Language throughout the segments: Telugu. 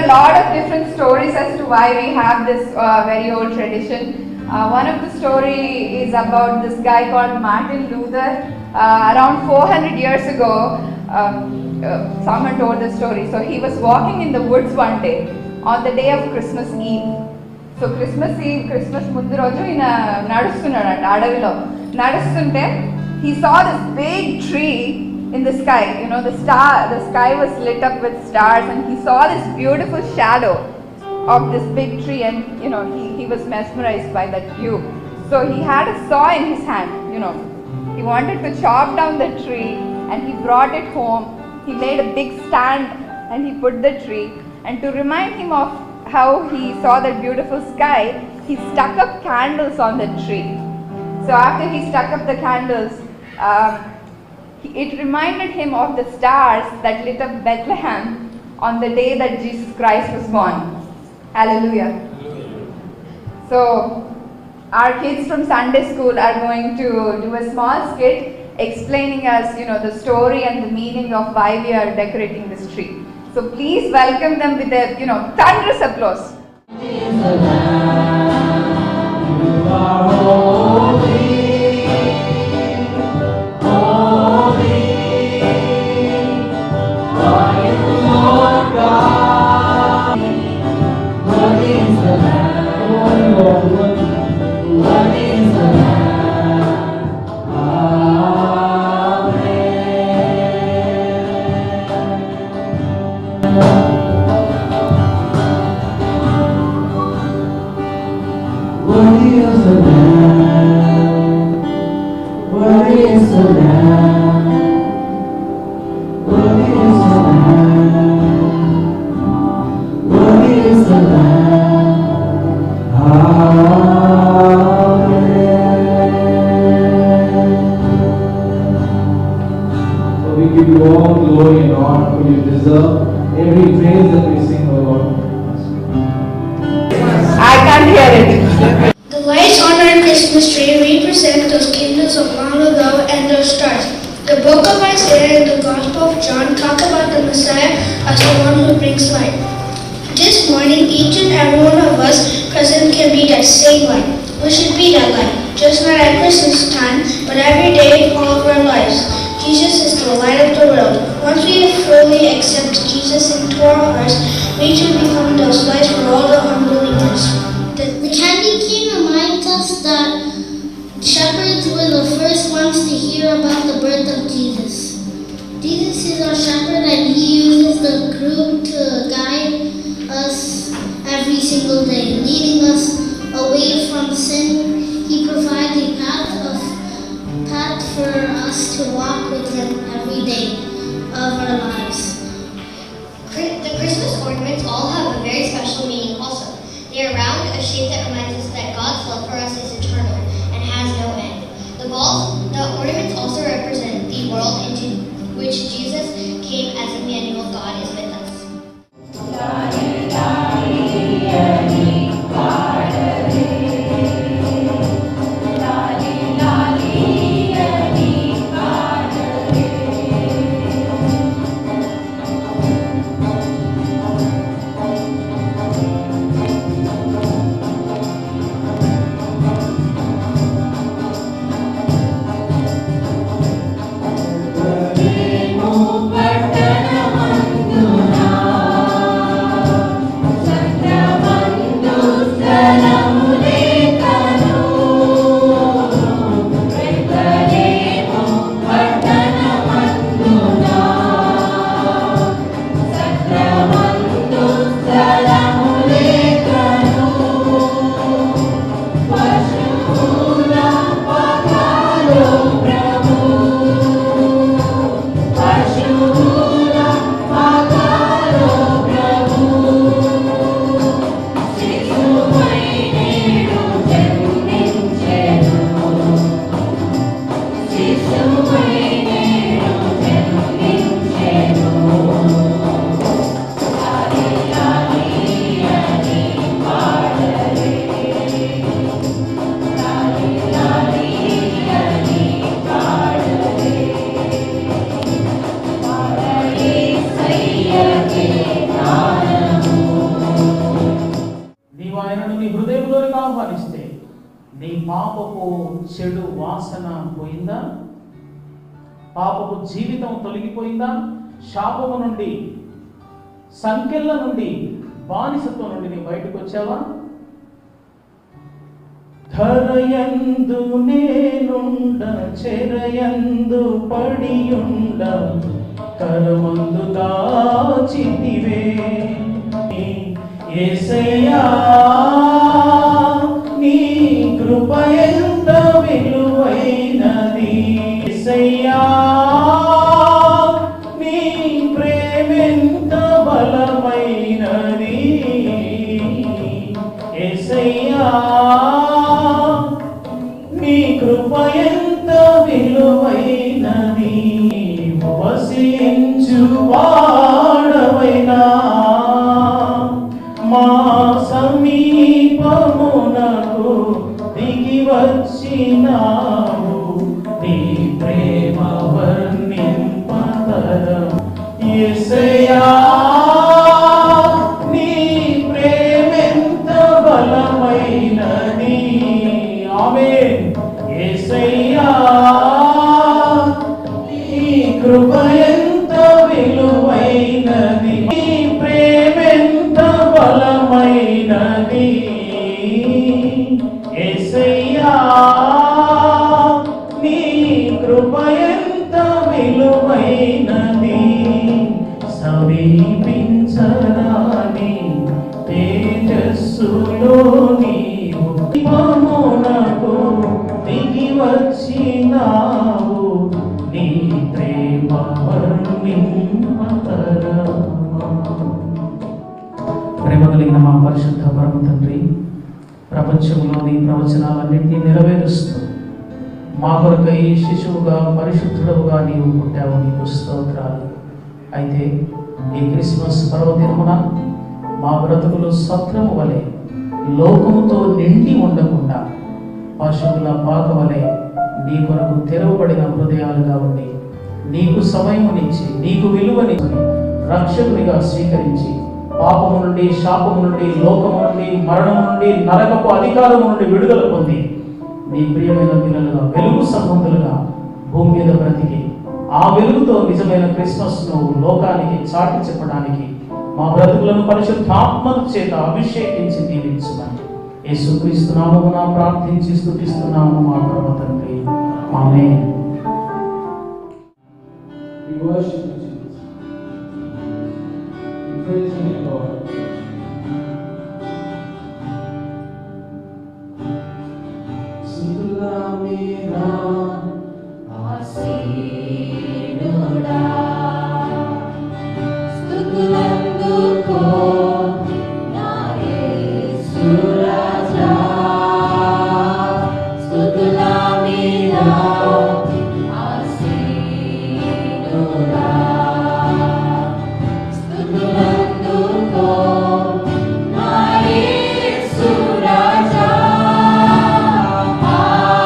are a lot of different stories as to why we have this very old tradition. One of the story is about this guy called Martin Luther. Around 400 years ago, someone told the story. So he was walking in the woods one day on the day of Christmas Eve. So Christmas Eve, Christmas ముందు రోజు ఈయన నడుస్తున్నాడు అడవిలో నడుస్తుంటే he saw this big tree in the sky. You know, the sky was lit up with stars, and he saw this beautiful shadow of this big tree, and you know, he was mesmerized by that view. So he had a saw in his hand. You know, he wanted to chop down the tree, and he brought it home. He made a big stand and he put the tree, and to remind him of how he saw that beautiful sky, he stuck up candles on the tree. So after he stuck up the candles, it reminded him of the stars that lit up Bethlehem on the day that Jesus Christ was born. Hallelujah. So our kids from Sunday school are going to do a small skit explaining us, you know, the story and the meaning of why we are decorating this tree. So please welcome them with a, you know, thunderous applause. The lights on our Christmas tree represent those kingdoms of long ago and those stars. The book of Isaiah and the Gospel of John talk about the Messiah as the one who brings light. This morning, each and every one of us present can be that same light. We should be that light, just not at Christmas time, but every day all of our lives. Jesus is the light of the world. Once we fully accept Jesus into our hearts, we should become those lights for all the unbelievers. The candy king reminds us that shepherds were the first ones to hear about the birth of Jesus. Jesus is our shepherd, and he uses the group to guide us every single day, leading us away from sin. He provides a path for us to walk with him every day of our lives. The Christmas ornaments all have a very special meaning also. They are round, a shape that reminds us that God's love for us is eternal and has no end. The ornaments also represent the world into which Jesus came as Emmanuel, God is with us. పట్టణమందు పాపపు చెడు వాసన పోయిందా? పాపపు జీవితం తొలగిపోయిందా? శాపము నుండి, సంకెళ్ళ నుండి, బానిసత్వం నుండి నీ బయటకు వచ్చావా? ధరయందు నేనుండ, చెరయందు పడియుండ, కరమందు దాచితివే యేసయ్యా, నీ కృప ఎంత విలువైనది. యేసయ్యా, నీ ప్రేమెంత బలమైనది. యేసయ్యా, నీ కృప ఎంత విలువైనది. వసించు వాడవైనా మా సమీపమునకు దిగి వచ్చినావు. నీ ప్రేమ వర్ణింపతరం. యేసయ్యా, నీ ప్రేమెంత బలమైనది. ఆమేన్. యేసయ్యా, నీ కృప ఎంత విలువైనది. నీ ప్రేమెంత బలమైనది. యేసయ్యా, నీ కృప ఎంత విలువైనది. సమీపించరాని తేజస్సులో నీవు మమ్మునకు దిగి వచ్చినావు. నీ ప్రేమ వర్ణింపతరము. ప్రేమ కలిగిన మా పరిశుద్ధ పరమ తండ్రి, ప్రపంచంలోని ప్రవచనాలన్నింటినీ నెరవేరుస్తూ మా కొరకై శిశువుగా, పరిశుద్ధుడుగా నీవు పుట్టావు. నీకు స్తోత్రాలు. అయితే ఈ క్రిస్మస్ పర్వదినమున మా బ్రతుకులు సత్రము వలె లోకముతో నిండి ఉండకుండా పశువుల పాక వలె నీ కొరకు తెరవబడిన హృదయాలుగా ఉండి, నీకు సమయమునిచ్చి, నీకు విలువనిచ్చి, రక్షకునిగా స్వీకరించి, పాపము నుండి, శాపము నుండి, లోకము నుండి, మరణము నుండి, నరకపు అధికారము నుండి విడుదల పొంది నీ ప్రియమైన పిల్లలుగా, వెలుగు సంబంధులుగా భూమి మీద బ్రతికి ఆ వెలుగుతో నిజమైన క్రిస్మస్ ను లోకానికి చాటి చెప్పడానికి మా బ్రతుకులను పరిశుద్ధాత్మ చేత అభిషేకించి దీవించుమని యేసుక్రీస్తు నామమున ప్రార్థించి స్తుతిస్తున్నాము మా పరమ తండ్రి. ఆమేన్. We worship you, Jesus. We praise your name, Lord. స్తుతుల మీద ఆసీనుడా, స్తుతులందుకో నా యేసు రాజా. స్తుతుల మీద ఆసీనుడా, స్తుతులందుకో నా యేసు రాజా.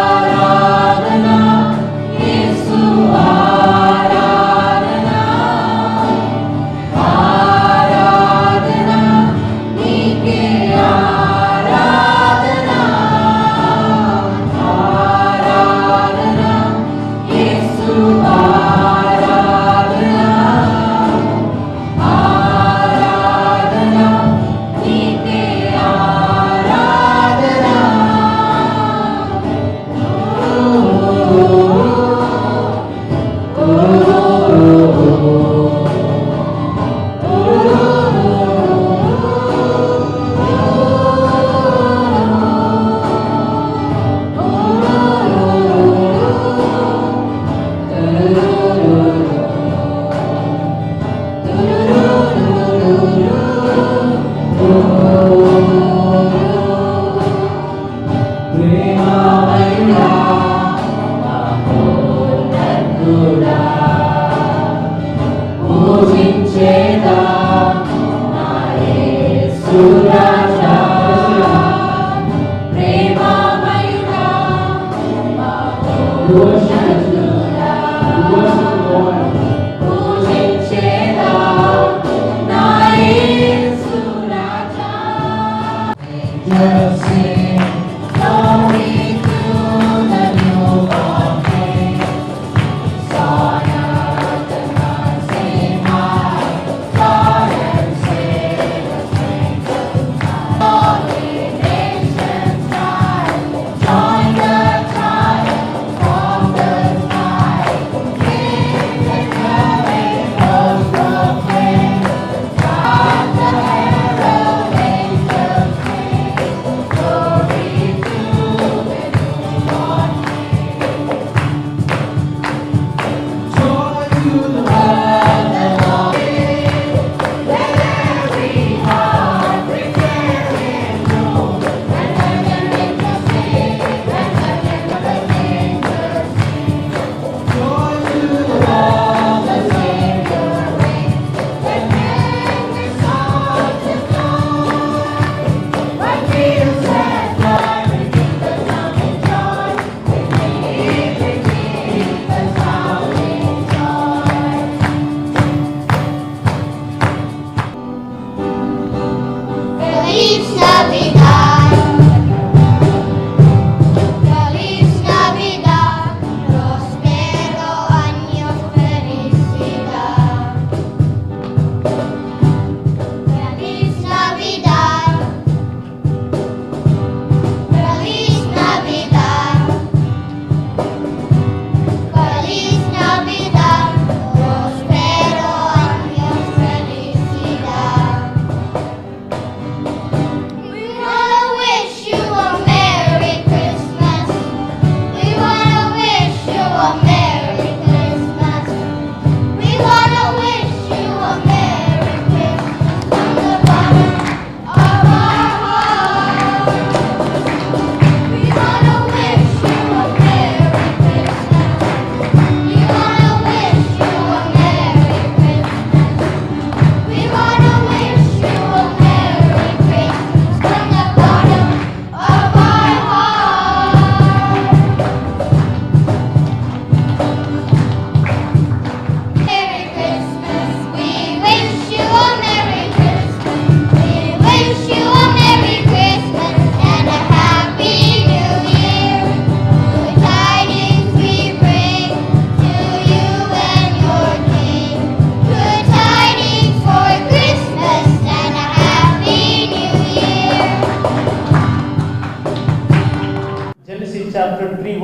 ఆరాధన యేసు, ఆరాధన, ఆరాధన నీకే, ఆరాధన, ఆరాధన యేసు, ఆరాధన, ఆరాధన నీకే, ఆరాధన. పూజించేదా నా యేసు రాజా. ప్రేమమయుడా, మహోన్నతుడా, పూజించేదా నా యేసు రాజా. Just sing glory to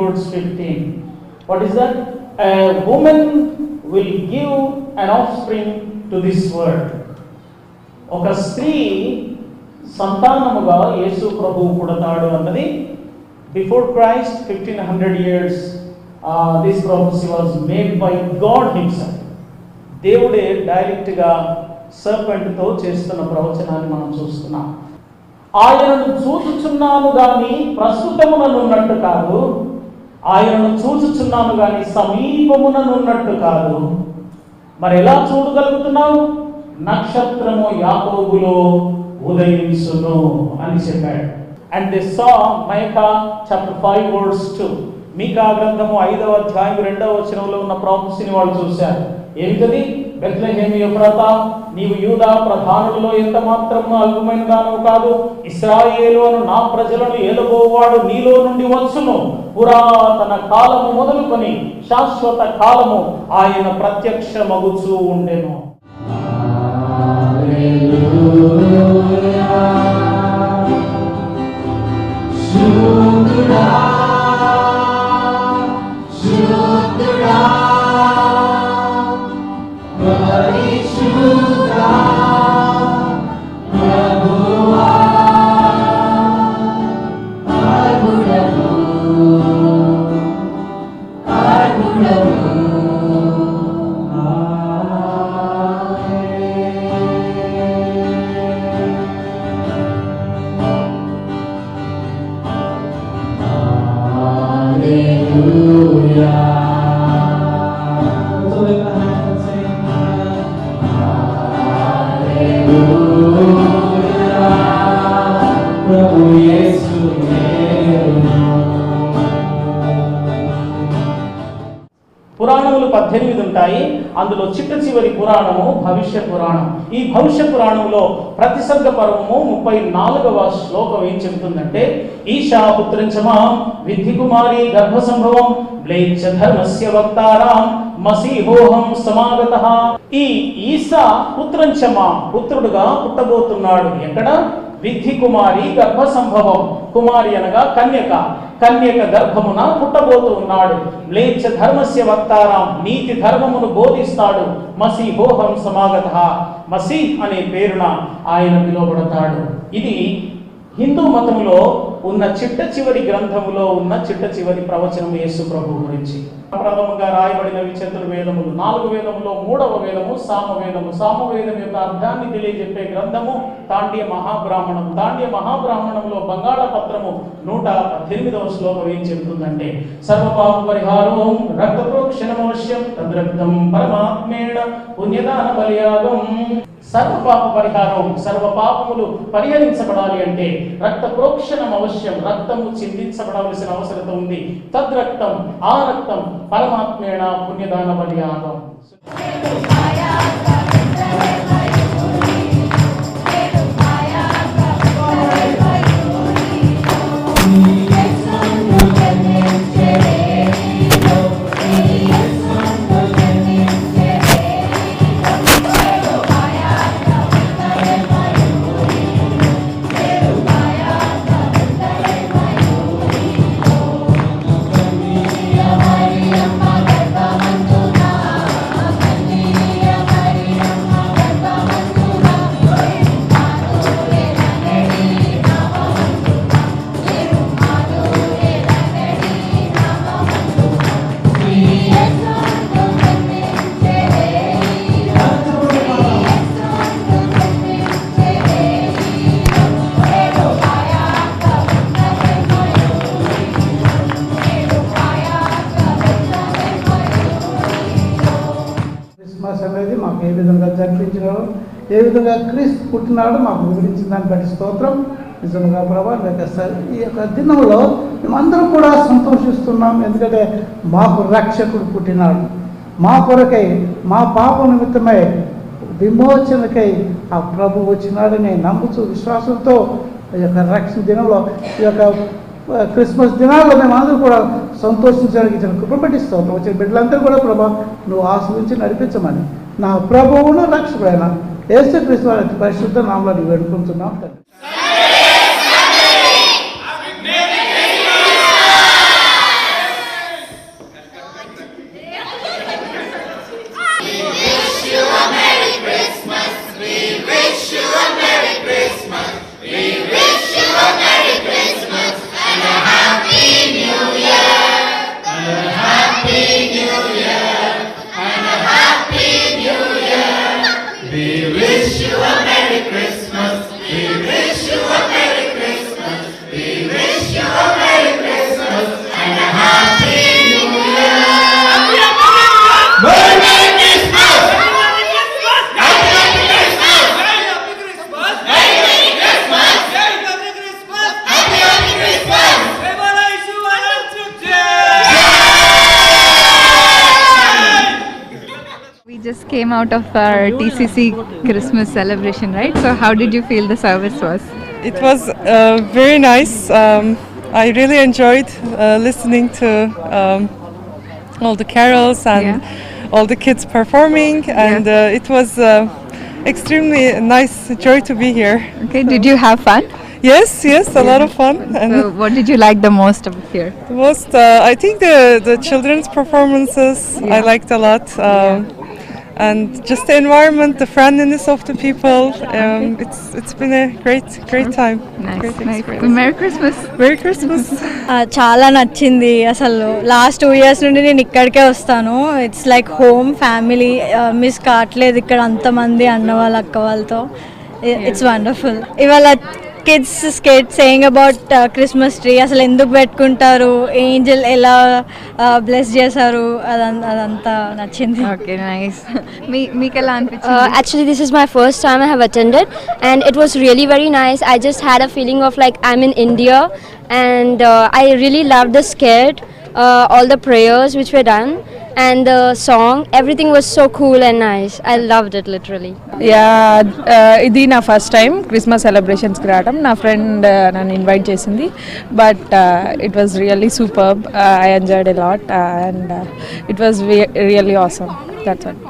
verse 15. What is that? A woman will give an offspring to this world. ఒక స్త్రీ సంతానముగా యేసు ప్రభువు పుడతాడు అన్నది before Christ 1500 years this prophecy was made by God himself. దేవుడే డైరెక్ట్గా సర్పెంట్తో చేస్తున్న ప్రవచనాన్ని మనం చూస్తున్నాం. ఆయనను చూచుచున్నాను గాని ప్రస్తుతముననున్నట్టు కాదు, ఆయనను చూచుచున్నాను గాని సమీపముననున్నట్టు కాదు. మరి ఎలా చూడగలుగుతున్నావు? నక్షత్రము యాకోబులో ఉదయించును అని చెప్పాడు. And they saw mica chapter 5 verse 2. మీకా గ్రంథము 5వ అధ్యాయం 2వ వచనంలో ఉన్న ప్రాఫెసీని వాళ్ళు చూశారు. ఏమిటది? బెత్లెహేము ఎఫ్రాతా, నీవు యూదా ప్రధానులలో ఎంత మాత్రమును అల్పమైన దానవు కాదు, ఇశ్రాయేలు అను నా ప్రజలను ఏలబోవాడు నీలో నుండి వచ్చును. పురాతన కాలము మొదలుకొని శాశ్వత కాలము ఆయన ప్రత్యక్షమగుచూ ఉండెను. పురాణములు 18 ఉంటాయి. అందులో చిట్ట చివరి పురాణము భవిష్య పురాణం. ఈ భవిష్య పురాణంలో ప్రతిసర్గ పర్వము 34వ శ్లోకం ఏం చెబుతుందంటే, ఈశా పుత్రంచమా విద్ధి కుమారి గర్భ సంభవం మ్లేచ్ఛ ధర్మస్య వక్తారాం మసీహోహం సమాగతః. ఈ ఈసా పుత్రంచమా పుత్రుడుగా పుట్టబోతున్నాడు. ఎక్కడ? విద్ధి కుమారి గర్భ సంభవం. కుమారి అనగా కన్యక, కన్యక గర్భమున పుట్టబోతూ ఉన్నాడు. మ్లేచ్ఛ ధర్మస్య వక్తారాం, నీతి ధర్మమును బోధిస్తాడు. మసీహోహం సమాగతః, మసీ అనే పేరున ఆయన పిలువబడతాడు. ఇది హిందూ మతంలో ఉన్న చిట్ట చివరి గ్రంథములో ఉన్న చిట్ట చివరి ప్రవచనం యేసు ప్రభు గురించి. ప్రథమంగా రాయబడినవి చతుర్వేదములు. 4 వేదములో 3వ వేదము సామవేదము. సామవేదం యొక్క అర్థాన్ని తెలియజెప్పే గ్రంథము తాండ్య మహాబ్రాహ్మణం. తాండ్య మహాబ్రాహ్మణంలో బంగాళపత్రము 118వ శ్లోకం ఏం చెబుతుందంటే, సర్వపాప పరిహారం రక్త ప్రోక్షణమవశ్యం తద్రక్తం పరమాత్మేణ పుణ్యదాన బలియాగం. సర్వపాప పరిహారం, సర్వ పాపములు పరిహరించబడాలి అంటే రక్త ప్రోక్షణం అవశ్యం, రక్తము చిందించబడవలసిన అవసరత ఉంది. తద్రక్తం, ఆ రక్తం పరమాత్మేణ పుణ్యదాన బలియాగం. అనేది మాకు ఏ విధంగా జరిపించినారో, ఏ విధంగా క్రీస్తు పుట్టినాడో మాకు వివరించిన దాన్ని బట్టి స్తోత్రం. నిజంగా ప్రభా ఈ యొక్క దినంలో మేమందరం కూడా సంతోషిస్తున్నాం. ఎందుకంటే మాకు రక్షకుడు పుట్టినాడు, మా కొరకై, మా పాప నిమిత్తమై విమోచనకై ఆ ప్రభు వచ్చినాడని నమ్ముతూ విశ్వాసంతో ఈ యొక్క రక్షణ దినంలో, ఈ యొక్క క్రిస్మస్ దినాల్లో మేమందరూ కూడా సంతోషించడానికి ఇచ్చిన కృప పట్టిస్తాం. వచ్చిన బిడ్డలందరూ కూడా ప్రభా నువ్వు ఆశ్రయించి నడిపించమని నా ప్రభువును రక్షకుడైన యేసుక్రీస్తు వారి అతి పరిశుద్ధ నామములో వేడుకుంటున్నాం. We just came out of our TCC Christmas celebration, right? So how did you feel the service was? It was very nice. I really enjoyed listening to all the carols and all the kids performing, and it was extremely nice joy to be here. Okay, did you have fun? Yes, a lot of fun. And So what did you like the most of here? the most, I think the children's performances I liked a lot. And just the environment, the friendliness of the people. It's been a great time. Great experience. Merry Christmas. Merry Christmas. చాలా నచ్చింది అసలు. లాస్ట్ 2 years నుండి నేను ఇక్కడికే వస్తాను. It's like home, family miss కావట్లేదు ఇక్కడ అంతమంది అన్న వాళ్ళ అక్క వాళ్ళతో. It's wonderful. ఇవాళ kids skate saying about Christmas tree అసలు ఎందుకు పెట్టుకుంటారు, ఏంజల్ ఎలా బ్లెస్ చేశారు, అదంతా నచ్చింది. Okay, nice. మీకు ఎలా అనిపించింది? Actually, this is my first time I have attended, and it was really very nice. I just had a feeling of like I'm in India, and I really loved the skit, all the prayers which were done, and the song. Everything was so cool and nice. I loved it literally. ఇది నా ఫస్ట్ టైం క్రిస్మస్ సెలబ్రేషన్స్కి రావడం. నా ఫ్రెండ్ నన్ను ఇన్వైట్ చేసింది, but it was really superb. I enjoyed a lot and it was really awesome. That's all.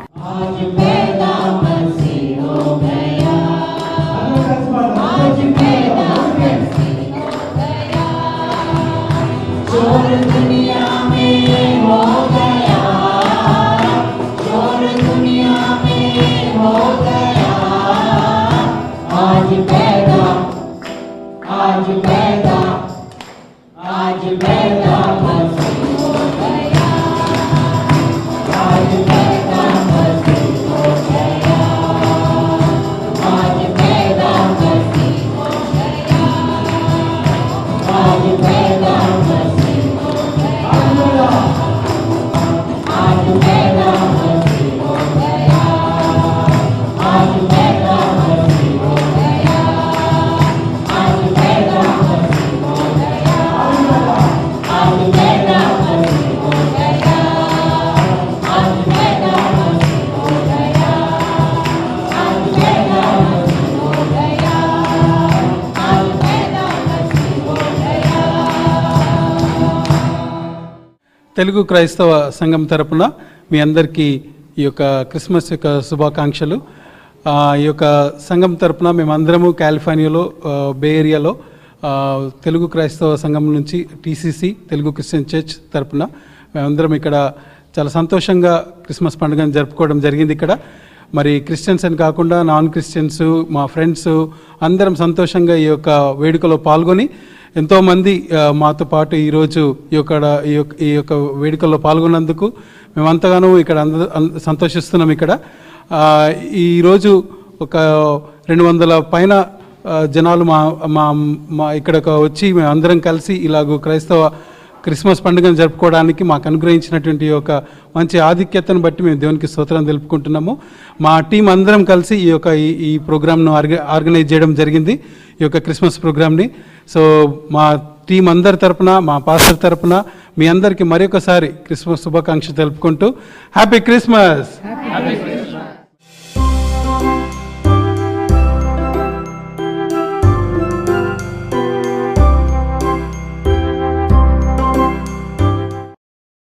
Telugu క్రైస్తవ సంఘం తరపున మీ అందరికీ ఈ యొక్క క్రిస్మస్ యొక్క శుభాకాంక్షలు. ఈ యొక్క సంఘం తరపున మేమందరము కాలిఫోర్నియాలో బే ఏరియాలో తెలుగు క్రైస్తవ సంఘం నుంచి టీసీసీ తెలుగు క్రిస్టియన్ చర్చ్ తరపున మేమందరం ఇక్కడ చాలా సంతోషంగా క్రిస్మస్ పండుగను జరుపుకోవడం జరిగింది. ఇక్కడ మరి క్రిస్టియన్స్ అని కాకుండా నాన్ క్రిస్టియన్స్, మా ఫ్రెండ్స్ అందరం సంతోషంగా ఈ యొక్క వేడుకలో పాల్గొని ఎంతోమంది మాతో పాటు ఈరోజు ఈ యొక్క వేడుకల్లో పాల్గొన్నందుకు మేమంతగానో ఇక్కడ సంతోషిస్తున్నాం. ఇక్కడ ఈరోజు ఒక 200 పైన జనాలు మా ఇక్కడికి వచ్చి మేము అందరం కలిసి ఇలాగ క్రైస్తవ క్రిస్మస్ పండుగను జరుపుకోవడానికి మాకు అనుగ్రహించినటువంటి ఒక మంచి ఆధిక్యతను బట్టి మేము దేవునికి స్తోత్రం తెలుపుకుంటున్నాము. మా టీం అందరం కలిసి ఈ ప్రోగ్రామ్ను ఆర్గనైజ్ చేయడం జరిగింది, ఈ యొక్క క్రిస్మస్ ప్రోగ్రామ్ని. సో మా టీం అందరి తరపున, మా పాస్టర్ తరపున మీ అందరికీ మరొకసారి క్రిస్మస్ శుభాకాంక్షలు తెలుపుకుంటూ హ్యాపీ క్రిస్మస్.